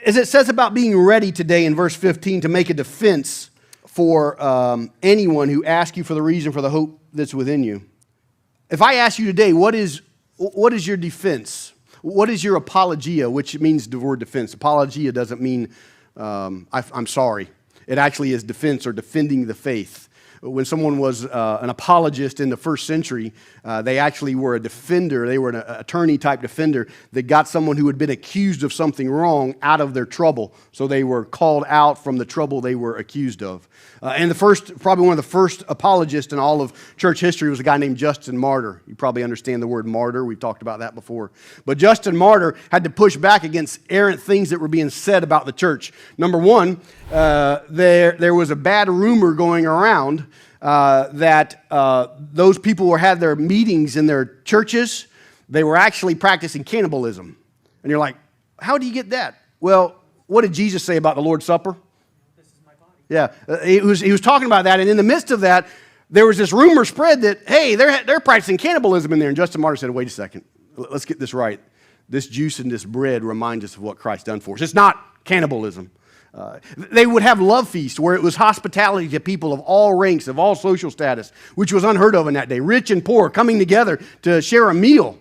as it says about being ready today in verse 15 to make a defense for anyone who asks you for the reason for the hope that's within you. If I ask you today, what is your defense? What is your apologia, which means the word defense? Apologia doesn't mean I'm sorry. It actually is defense or defending the faith. When someone was an apologist in the first century, they actually were a defender. They were an attorney-type defender that got someone who had been accused of something wrong out of their trouble. So they were called out from the trouble they were accused of. And probably one of the first apologists in all of church history was a guy named Justin Martyr. You probably understand the word martyr. We've talked about that before. But Justin Martyr had to push back against errant things that were being said about the church. Number one, there was a bad rumor going around that those people who had their meetings in their churches, they were actually practicing cannibalism. And you're like, how do you get that? Well, what did Jesus say about the Lord's Supper? This is my body. Yeah, he was talking about that, and in the midst of that, there was this rumor spread that, hey, they're practicing cannibalism in there. And Justin Martyr said, wait a second, let's get this right. This juice and this bread remind us of what Christ done for us. It's not cannibalism. They would have love feasts where it was hospitality to people of all ranks, of all social status, which was unheard of in that day. Rich and poor coming together to share a meal.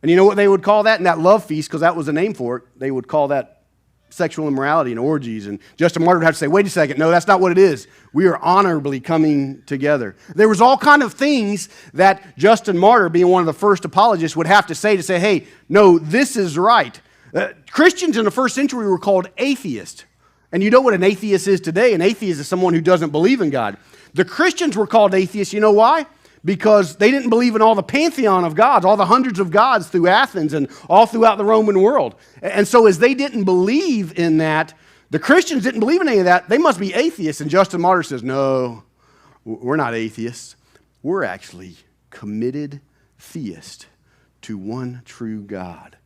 And you know what they would call that in that love feast, because that was the name for it? They would call that sexual immorality and orgies. And Justin Martyr would have to say, wait a second, no, that's not what it is. We are honorably coming together. There was all kind of things that Justin Martyr, being one of the first apologists, would have to say, hey, no, this is right. Christians in the first century were called atheists. And you know what an atheist is today? An atheist is someone who doesn't believe in God. The Christians were called atheists, you know why? Because they didn't believe in all the pantheon of gods, all the hundreds of gods through Athens and all throughout the Roman world. And so as they didn't believe in that, the Christians didn't believe in any of that, they must be atheists. And Justin Martyr says, no, we're not atheists. We're actually committed theists to one true God.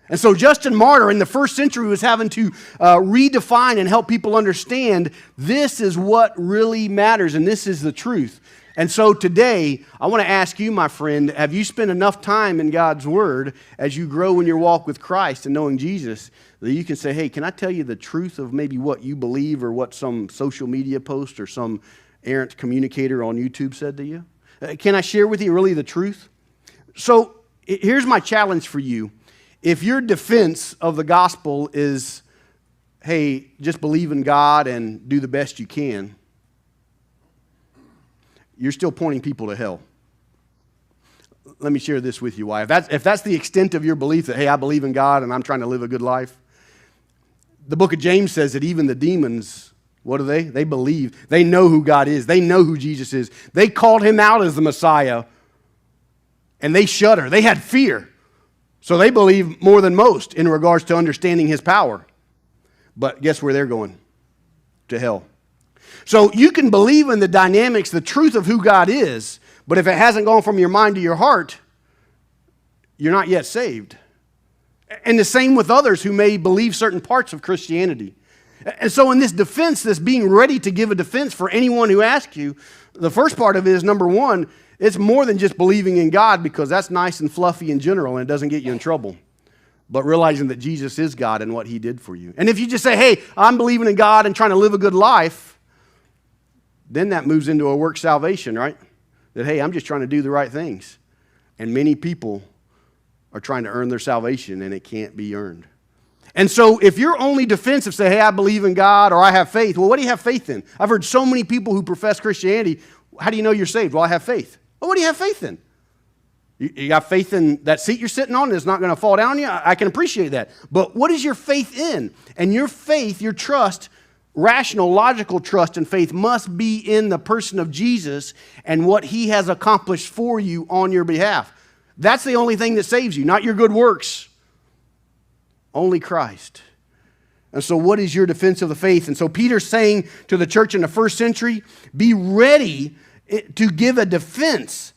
And so Justin Martyr in the first century was having to redefine and help people understand this is what really matters and this is the truth. And so today, I want to ask you, my friend, have you spent enough time in God's Word as you grow in your walk with Christ and knowing Jesus that you can say, hey, can I tell you the truth of maybe what you believe or what some social media post or some errant communicator on YouTube said to you? Can I share with you really the truth? So here's my challenge for you. If your defense of the gospel is, hey, just believe in God and do the best you can, you're still pointing people to hell. Let me share this with you, why. If that's the extent of your belief that, hey, I believe in God and I'm trying to live a good life, the book of James says that even the demons, what do they? They believe. They know who God is. They know who Jesus is. They called him out as the Messiah and they shudder. They had fear. So they believe more than most in regards to understanding his power. But guess where they're going? To hell. So you can believe in the dynamics, the truth of who God is, but if it hasn't gone from your mind to your heart, you're not yet saved. And the same with others who may believe certain parts of Christianity. And so in this defense, this being ready to give a defense for anyone who asks you, the first part of it is, number one, it's more than just believing in God, because that's nice and fluffy in general and it doesn't get you in trouble. But realizing that Jesus is God and what he did for you. And if you just say, hey, I'm believing in God and trying to live a good life, then that moves into a work salvation, right? That, hey, I'm just trying to do the right things. And many people are trying to earn their salvation and it can't be earned. And so if your only defense of say, hey, I believe in God or I have faith, well, what do you have faith in? I've heard so many people who profess Christianity, how do you know you're saved? Well, I have faith. Well, what do you have faith in? You got faith in that seat you're sitting on that's not going to fall down on you? I can appreciate that. But what is your faith in? And your faith, your trust, rational, logical trust and faith must be in the person of Jesus and what he has accomplished for you on your behalf. That's the only thing that saves you, not your good works. Only Christ. And so what is your defense of the faith? And so Peter's saying to the church in the first century, be ready to give a defense.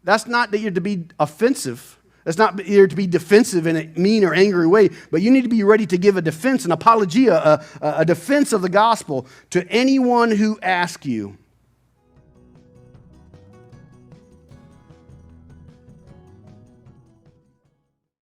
That's not that you're to be offensive. That's not you're to be defensive in a mean or angry way, but you need to be ready to give a defense, an apologia, a defense of the gospel to anyone who asks you.